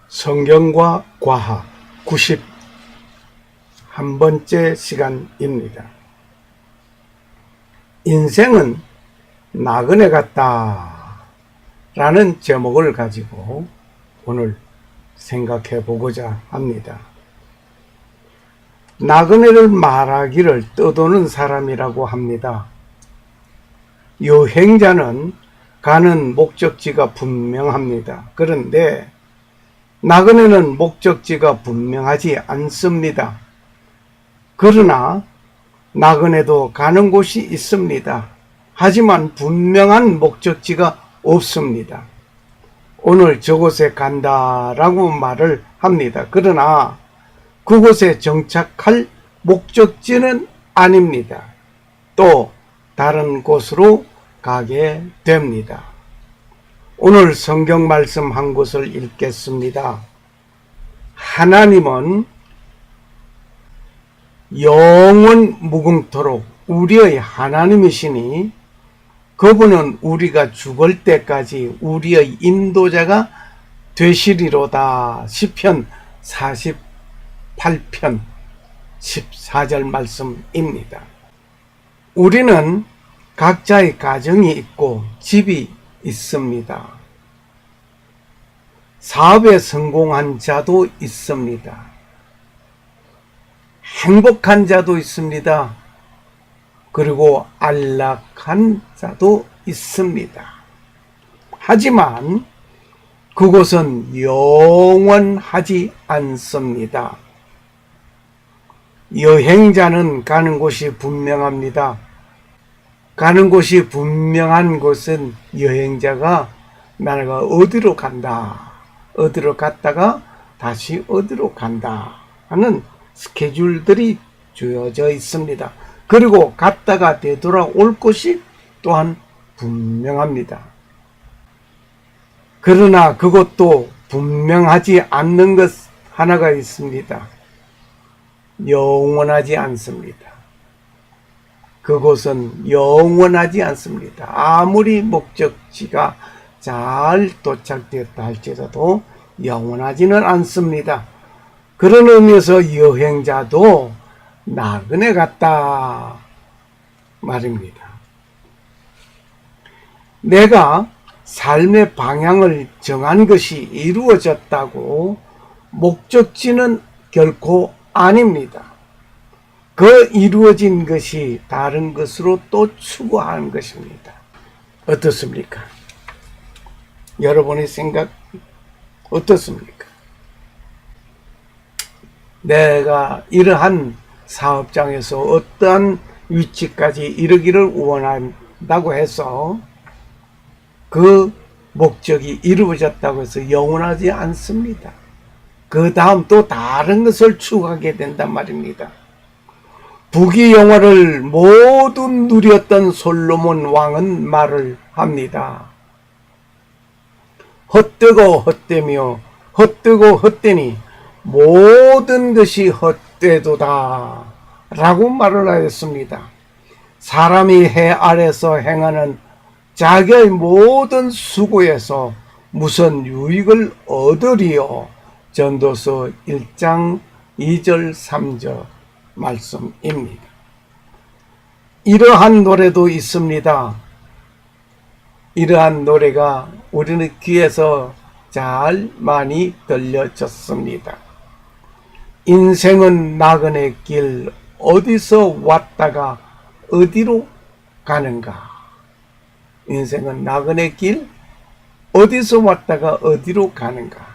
성경과 과학 91번째 시간입니다. 인생은 나그네 같다 라는 제목을 가지고 오늘 생각해 보고자 합니다. 나그네를 말하기를 떠도는 사람이라고 합니다. 여행자는 가는 목적지가 분명합니다. 그런데 나그네는 목적지가 분명하지 않습니다. 그러나 나그네도 가는 곳이 있습니다. 하지만 분명한 목적지가 없습니다. 오늘 저곳에 간다라고 말을 합니다. 그러나 그곳에 정착할 목적지는 아닙니다. 또 다른 곳으로 가게 됩니다. 오늘 성경 말씀 한 곳을 읽겠습니다. 하나님은 영원 무궁토록 우리의 하나님이시니 그분은 우리가 죽을 때까지 우리의 인도자가 되시리로다. 시편 48편 14절 말씀입니다. 우리는 각자의 가정이 있고 집이 있습니다. 사업에 성공한 자도 있습니다. 행복한 자도 있습니다. 그리고 안락한 자도 있습니다. 하지만 그곳은 영원하지 않습니다. 여행자는 가는 곳이 분명합니다. 가는 곳이 분명한 곳은 여행자가 나가 어디로 간다, 어디로 갔다가 다시 어디로 간다 하는 스케줄들이 주어져 있습니다. 그리고 갔다가 되돌아올 곳이 또한 분명합니다. 그러나 그것도 분명하지 않는 것 하나가 있습니다. 영원하지 않습니다. 그곳은 영원하지 않습니다. 아무리 목적지가 잘 도착되었다 할지라도 영원하지는 않습니다. 그런 의미에서 여행자도 나그네 같다 말입니다. 내가 삶의 방향을 정한 것이 이루어졌다고 목적지는 결코 아닙니다. 그 이루어진 것이 다른 것으로 또 추구하는 것입니다. 어떻습니까? 여러분의 생각 어떻습니까? 내가 이러한 사업장에서 어떠한 위치까지 이르기를 원한다고 해서 그 목적이 이루어졌다고 해서 영원하지 않습니다. 그 다음 또 다른 것을 추구하게 된단 말입니다. 부귀 영화를 모두 누렸던 솔로몬 왕은 말을 합니다. 헛되고 헛되며 헛되고 헛되니 모든 것이 헛되도다 라고 말을 하였습니다. 사람이 해 아래서 행하는 자기의 모든 수고에서 무슨 유익을 얻으리요. 전도서 1장 2절 3절 말씀입니다. 이러한 노래도 있습니다. 이러한 노래가 우리는 귀에서 잘 많이 들려졌습니다. 인생은 나그네 길, 어디서 왔다가 어디로 가는가? 인생은 나그네 길, 어디서 왔다가 어디로 가는가?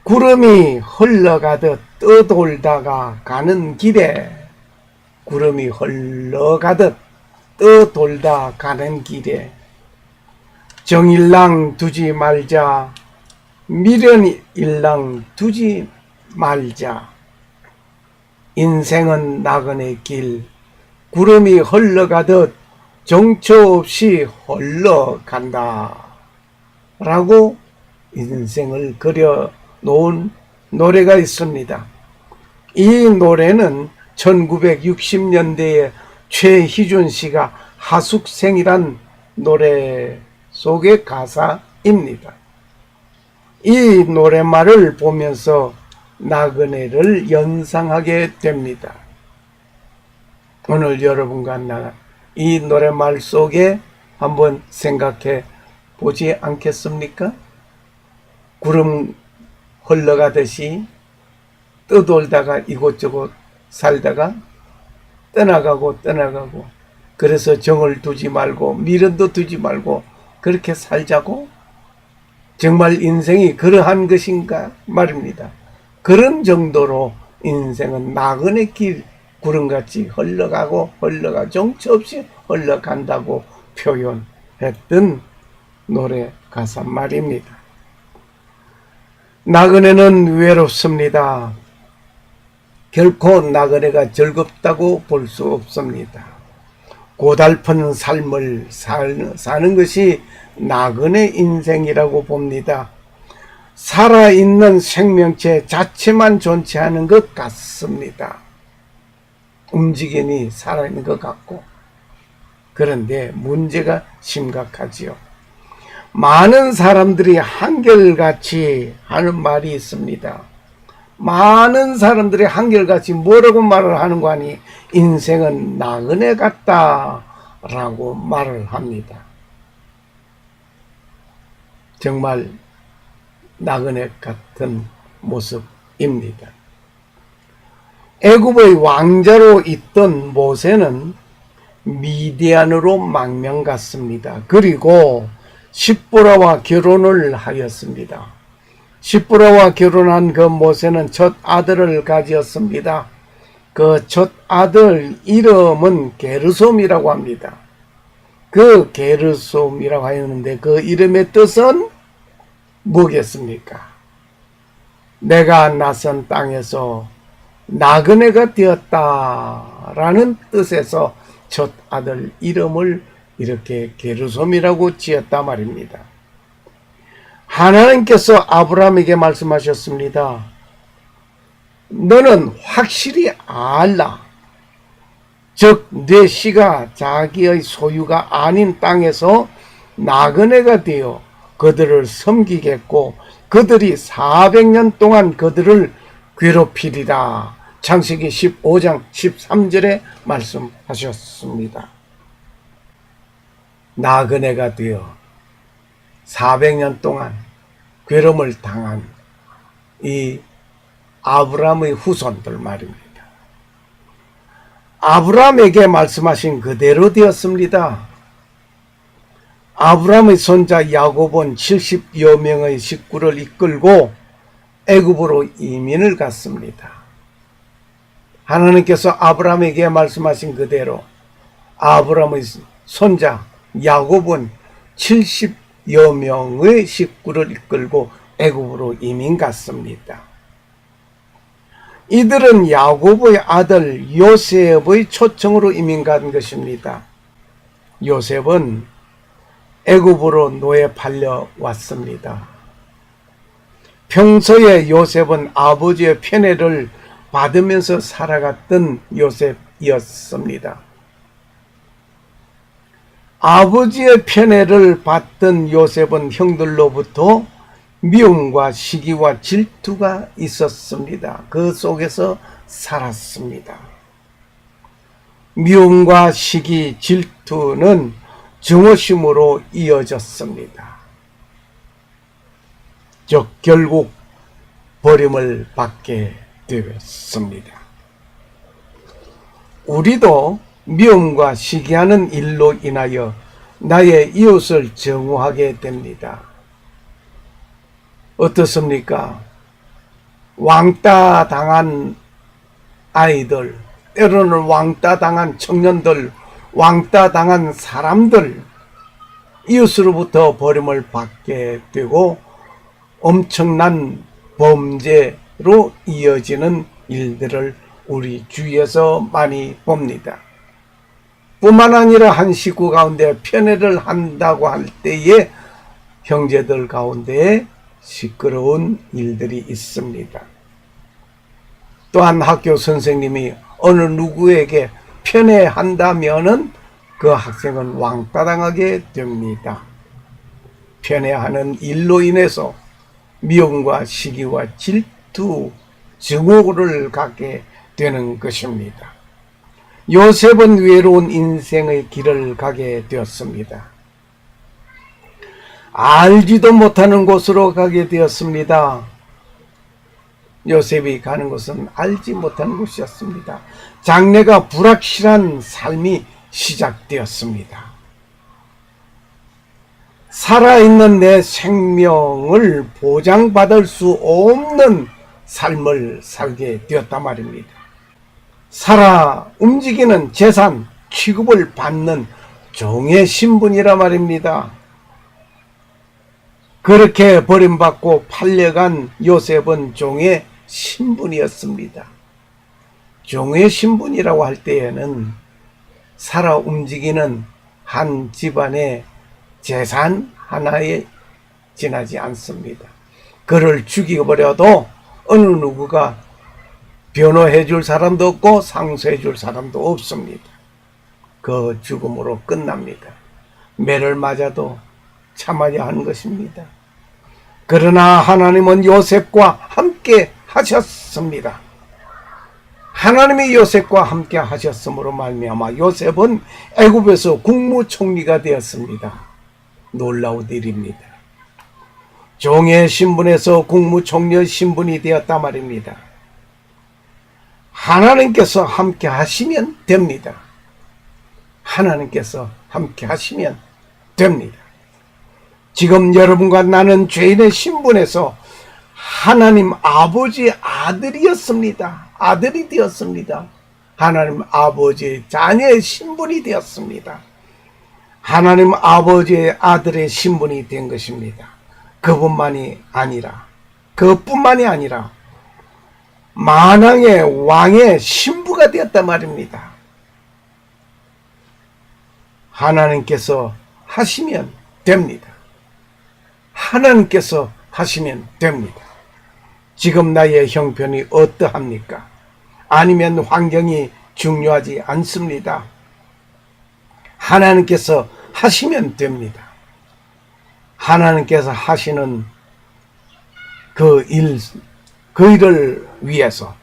구름이 흘러가듯 떠돌다가 가는 길에, 구름이 흘러가듯 떠돌다 가는 길에 정일랑 두지 말자, 미련일랑 두지 말자. 인생은 나그네 길, 구름이 흘러가듯 정처 없이 흘러간다 라고 인생을 그려 놓은 노래가 있습니다. 이 노래는 1960년대에 최희준 씨가 하숙생이란 노래 속의 가사입니다. 이 노랫말을 보면서 나그네를 연상하게 됩니다. 오늘 여러분과 나 이 노랫말 속에 한번 생각해 보지 않겠습니까? 구름 흘러가듯이 떠돌다가 이곳저곳 살다가 떠나가고 그래서 정을 두지 말고 미련도 두지 말고 그렇게 살자고? 정말 인생이 그러한 것인가 말입니다. 그런 정도로 인생은 나그네 길 구름같이 흘러가고 정처 없이 흘러간다고 표현했던 노래 가사 말입니다. 나그네는 외롭습니다. 결코 나그네가 즐겁다고 볼 수 없습니다. 고달픈 삶을 사는 것이 나그네 인생이라고 봅니다. 살아있는 생명체 자체만 존재하는 것 같습니다. 움직이니 살아있는 것 같고. 그런데 문제가 심각하지요. 많은 사람들이 한결같이 하는 말이 있습니다. 많은 사람들이 한결같이 뭐라고 말을 하는 거 아니? 인생은 나그네 같다라고 말을 합니다. 정말 나그네 같은 모습입니다. 애굽의 왕자로 있던 모세는 미디안으로 망명갔습니다. 그리고 십보라와 결혼을 하였습니다. 십보라와 결혼한 그 모세는 첫 아들을 가지었습니다. 그 첫 아들 이름은 게르솜이라고 합니다. 그 게르솜이라고 하였는데 그 이름의 뜻은 뭐겠습니까? 내가 낯선 땅에서 나그네가 되었다라는 뜻에서 첫 아들 이름을 이렇게 게르솜이라고 지었다 말입니다. 하나님께서 아브라함에게 말씀하셨습니다. 너는 확실히 알라. 즉 내 씨가 자기의 소유가 아닌 땅에서 나그네가 되어 그들을 섬기겠고 그들이 400년 동안 그들을 괴롭히리라. 창세기 15장 13절에 말씀하셨습니다. 나그네가 되어 400년 동안 괴로움을 당한 이 아브라함의 후손들 말입니다. 아브라함에게 말씀하신 그대로 되었습니다. 아브라함의 손자 야곱은 70여 명의 식구를 이끌고 애굽으로 이민을 갔습니다. 하나님께서 아브라함에게 말씀하신 그대로 아브라함의 손자 야곱은 70여 명의 식구를 이끌고 애굽으로 이민 갔습니다. 이들은 야곱의 아들 요셉의 초청으로 이민 간 것입니다. 요셉은 애굽으로 노예 팔려 왔습니다. 평소에 요셉은 아버지의 편애를 받으면서 살아갔던 요셉이었습니다. 아버지의 편애를 받던 요셉은 형들로부터 미움과 시기와 질투가 있었습니다. 그 속에서 살았습니다. 미움과 시기, 질투는 증오심으로 이어졌습니다. 즉 결국 버림을 받게 되었습니다. 우리도 미움과 시기하는 일로 인하여 나의 이웃을 증오하게 됩니다. 어떻습니까? 왕따 당한 아이들, 때로는 왕따 당한 청년들, 왕따 당한 사람들, 이웃으로부터 버림을 받게 되고 엄청난 범죄로 이어지는 일들을 우리 주위에서 많이 봅니다. 뿐만 아니라 한 식구 가운데 편애를 한다고 할 때에 형제들 가운데 시끄러운 일들이 있습니다. 또한 학교 선생님이 어느 누구에게 편애한다면은 그 학생은 왕따당하게 됩니다. 편애하는 일로 인해서 미움과 시기와 질투, 증오를 갖게 되는 것입니다. 요셉은 외로운 인생의 길을 가게 되었습니다. 알지도 못하는 곳으로 가게 되었습니다. 요셉이 가는 곳은 알지 못하는 곳이었습니다. 장래가 불확실한 삶이 시작되었습니다. 살아있는 내 생명을 보장받을 수 없는 삶을 살게 되었단 말입니다. 살아 움직이는 재산 취급을 받는 종의 신분이라 말입니다. 그렇게 버림받고 팔려간 요셉은 종의 신분이었습니다. 종의 신분이라고 할 때에는 살아 움직이는 한 집안의 재산 하나에 지나지 않습니다. 그를 죽여버려도 어느 누구가 변호해 줄 사람도 없고 상소해 줄 사람도 없습니다. 그 죽음으로 끝납니다. 매를 맞아도 참아야 하는 것입니다. 그러나 하나님은 요셉과 함께 하셨습니다. 하나님이 요셉과 함께 하셨으므로 말미암아 요셉은 애굽에서 국무총리가 되었습니다. 놀라운 일입니다. 종의 신분에서 국무총리의 신분이 되었다 말입니다. 하나님께서 함께 하시면 됩니다. 하나님께서 함께 하시면 됩니다. 지금 여러분과 나는 죄인의 신분에서 하나님 아버지의 아들이었습니다. 아들이 되었습니다. 하나님 아버지의 자녀의 신분이 되었습니다. 하나님 아버지의 아들의 신분이 된 것입니다. 그뿐만이 아니라 만왕의 왕의 신부가 되었단 말입니다. 하나님께서 하시면 됩니다. 하나님께서 하시면 됩니다. 지금 나의 형편이 어떠합니까? 아니면 환경이 중요하지 않습니다. 하나님께서 하시면 됩니다. 하나님께서 하시는 그 일을 위해서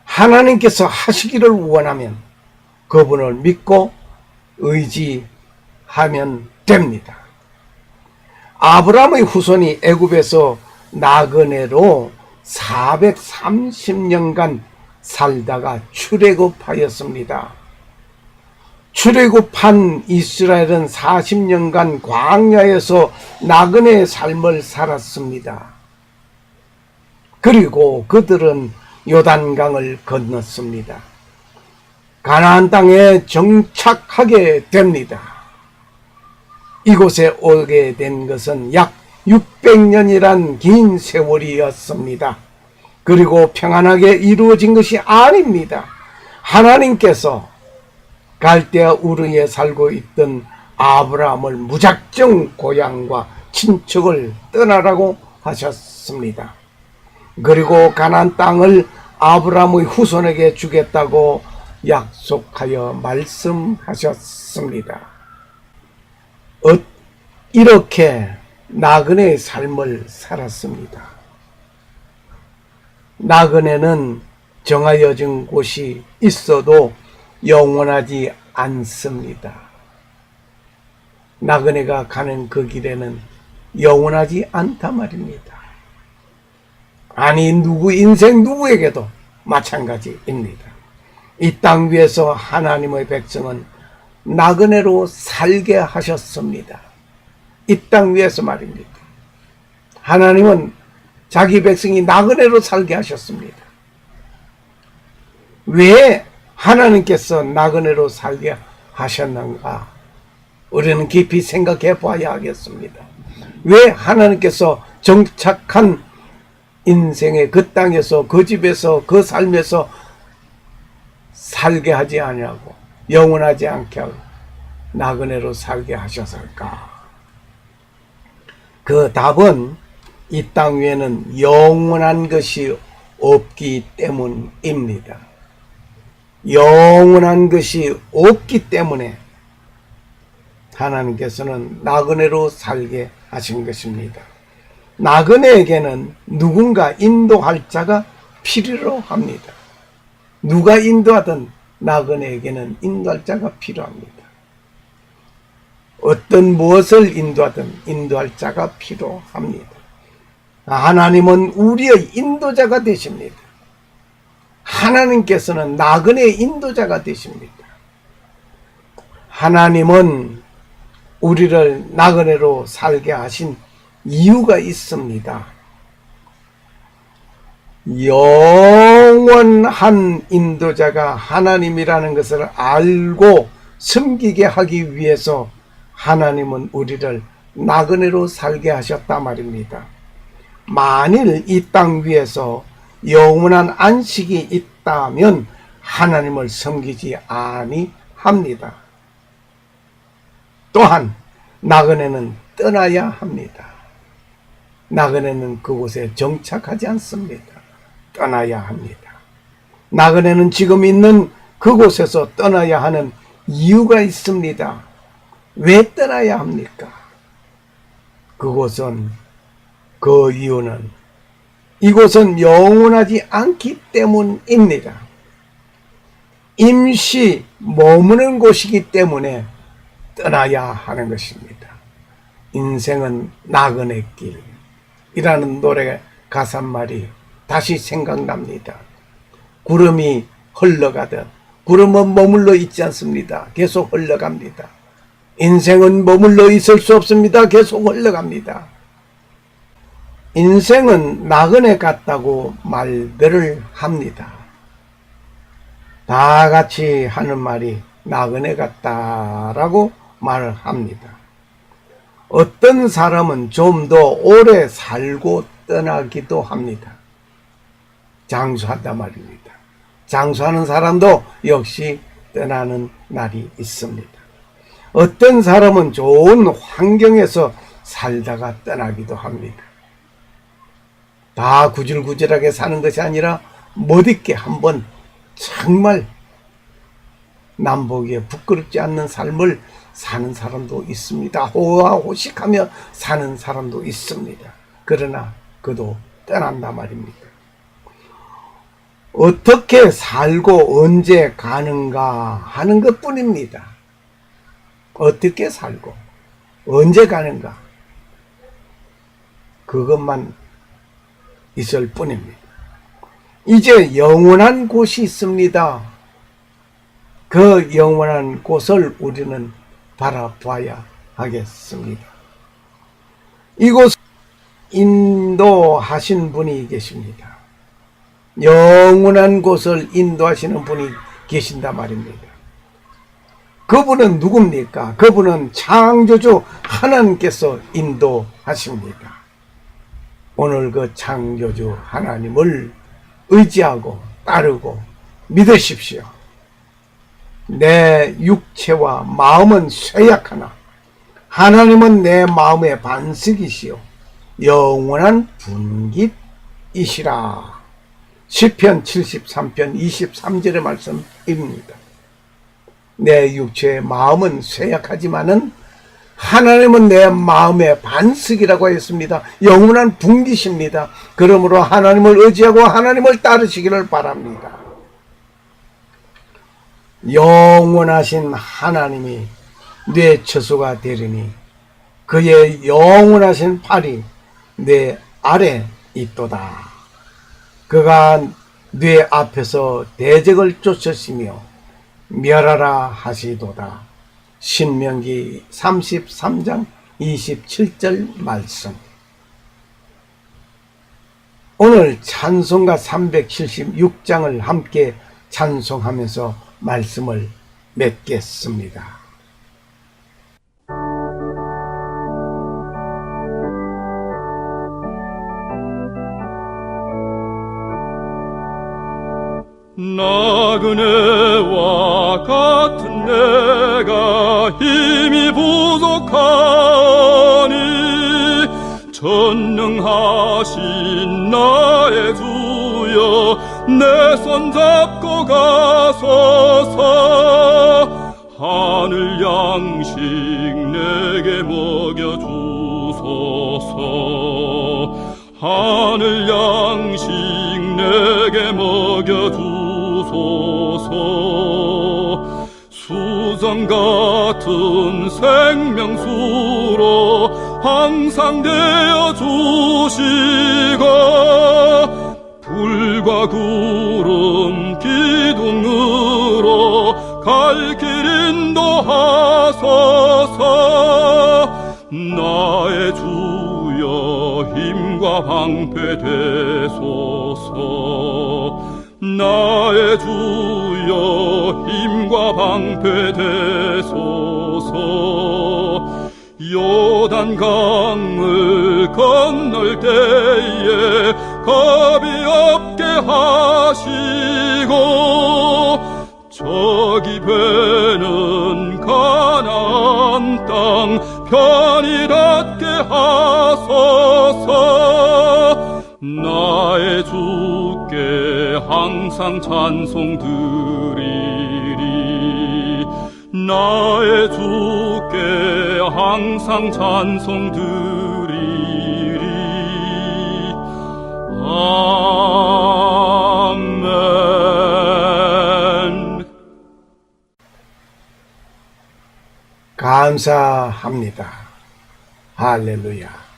하나님께서 하시기를 원하면 그분을 믿고 의지하면 됩니다. 아브라함의 후손이 애굽에서 나그네로 430년간 살다가 출애굽하였습니다. 출애굽한 이스라엘은 40년간 광야에서 나그네의 삶을 살았습니다. 그리고 그들은 요단강을 건넜습니다. 가나안 땅에 정착하게 됩니다. 이곳에 오게 된 것은 약 600년이란 긴 세월이었습니다. 그리고 평안하게 이루어진 것이 아닙니다. 하나님께서 갈대아 우르에 살고 있던 아브라함을 무작정 고향과 친척을 떠나라고 하셨습니다. 그리고 가나안 땅을 아브라함의 후손에게 주겠다고 약속하여 말씀하셨습니다. 이렇게 나그네의 삶을 살았습니다. 나그네는 정하여진 곳이 있어도 영원하지 않습니다. 나그네가 가는 그 길에는 영원하지 않단 말입니다. 아니 인생 누구에게도 마찬가지입니다. 이 땅 위에서 하나님의 백성은 나그네로 살게 하셨습니다. 이 땅 위에서 말입니다. 하나님은 자기 백성이 나그네로 살게 하셨습니다. 왜 하나님께서 나그네로 살게 하셨는가? 우리는 깊이 생각해 봐야 하겠습니다. 왜 하나님께서 정착한 인생의 그 땅에서 그 집에서 그 삶에서 살게 하지 아니하고 영원하지 않게 하고 나그네로 살게 하셨을까? 그 답은 이 땅 위에는 영원한 것이 없기 때문입니다. 영원한 것이 없기 때문에 하나님께서는 나그네로 살게 하신 것입니다. 나그네에게는 누군가 인도할 자가 필요로 합니다. 누가 인도하든 나그네에게는 인도할 자가 필요합니다. 어떤 무엇을 인도하든 인도할 자가 필요합니다. 하나님은 우리의 인도자가 되십니다. 하나님께서는 나그네의 인도자가 되십니다. 하나님은 우리를 나그네로 살게 하신 이유가 있습니다. 영원한 인도자가 하나님이라는 것을 알고 섬기게 하기 위해서 하나님은 우리를 나그네로 살게 하셨다 말입니다. 만일 이 땅 위에서 영원한 안식이 있다면 하나님을 섬기지 아니합니다. 또한 나그네는 떠나야 합니다. 나그네는 그곳에 정착하지 않습니다. 떠나야 합니다. 나그네는 지금 있는 그곳에서 떠나야 하는 이유가 있습니다. 왜 떠나야 합니까? 그 이유는 이곳은 영원하지 않기 때문입니다. 임시 머무는 곳이기 때문에 떠나야 하는 것입니다. 인생은 나그네 길이라는 노래 가사말이 다시 생각납니다. 구름이 흘러가듯 구름은 머물러 있지 않습니다. 계속 흘러갑니다. 인생은 머물러 있을 수 없습니다. 계속 흘러갑니다. 인생은 나그네 같다고 말들을 합니다. 다 같이 하는 말이 나그네 같다라고 말을 합니다. 어떤 사람은 좀 더 오래 살고 떠나기도 합니다. 장수한단 말입니다. 장수하는 사람도 역시 떠나는 날이 있습니다. 어떤 사람은 좋은 환경에서 살다가 떠나기도 합니다. 다 구질구질하게 사는 것이 아니라 멋있게 한번 정말 남보기에 부끄럽지 않는 삶을 사는 사람도 있습니다. 호화호식하며 사는 사람도 있습니다. 그러나 그도 떠난다 말입니다. 어떻게 살고 언제 가는가 하는 것뿐입니다. 어떻게 살고 언제 가는가 그것만 있을 뿐입니다. 이제 영원한 곳이 있습니다. 그 영원한 곳을 우리는 바라봐야 하겠습니다. 이곳 인도하신 분이 계십니다. 영원한 곳을 인도하시는 분이 계신단 말입니다. 그분은 누굽니까? 그분은 창조주 하나님께서 인도하십니다. 오늘 그 창조주 하나님을 의지하고 따르고 믿으십시오. 내 육체와 마음은 쇠약하나 하나님은 내 마음의 반석이시요 영원한 분깃이시라. 시편 73편 23절의 말씀입니다. 내 육체의 마음은 쇠약하지만은 하나님은 내 마음의 반석이라고 했습니다. 영원한 분깃입니다. 그러므로 하나님을 의지하고 하나님을 따르시기를 바랍니다. 영원하신 하나님이 내 처소가 되리니 그의 영원하신 팔이 내 아래 있도다. 그가 내 앞에서 대적을 쫓으시며 멸하라 하시도다. 신명기 33장 27절 말씀. 오늘 찬송가 376장을 함께 찬송하면서 말씀을 맺겠습니다. 나그네와 같은 내가 힘이 부족하니 전능하신 나의 주여 내 손 잡고 가소서. 하늘 양식 내게 먹여 주소서. 하늘 양식 내게 먹여주소서. 수정 같은 생명수로 항상 되어 주시고, 불과 구름 기둥으로 갈 길 인도하소서. 나의 주여 힘과 방패 되소서. 나의 주여 힘과 방패 되소서. 요단 강을 건널 때에 겁이 없게 하시고, 저기 배는 가나안 땅 편히 닿게 하소서. 나의 주께 항상 찬송 드리리. 나의 주께 항상 찬송 드리리. 아멘. 감사합니다. 할렐루야.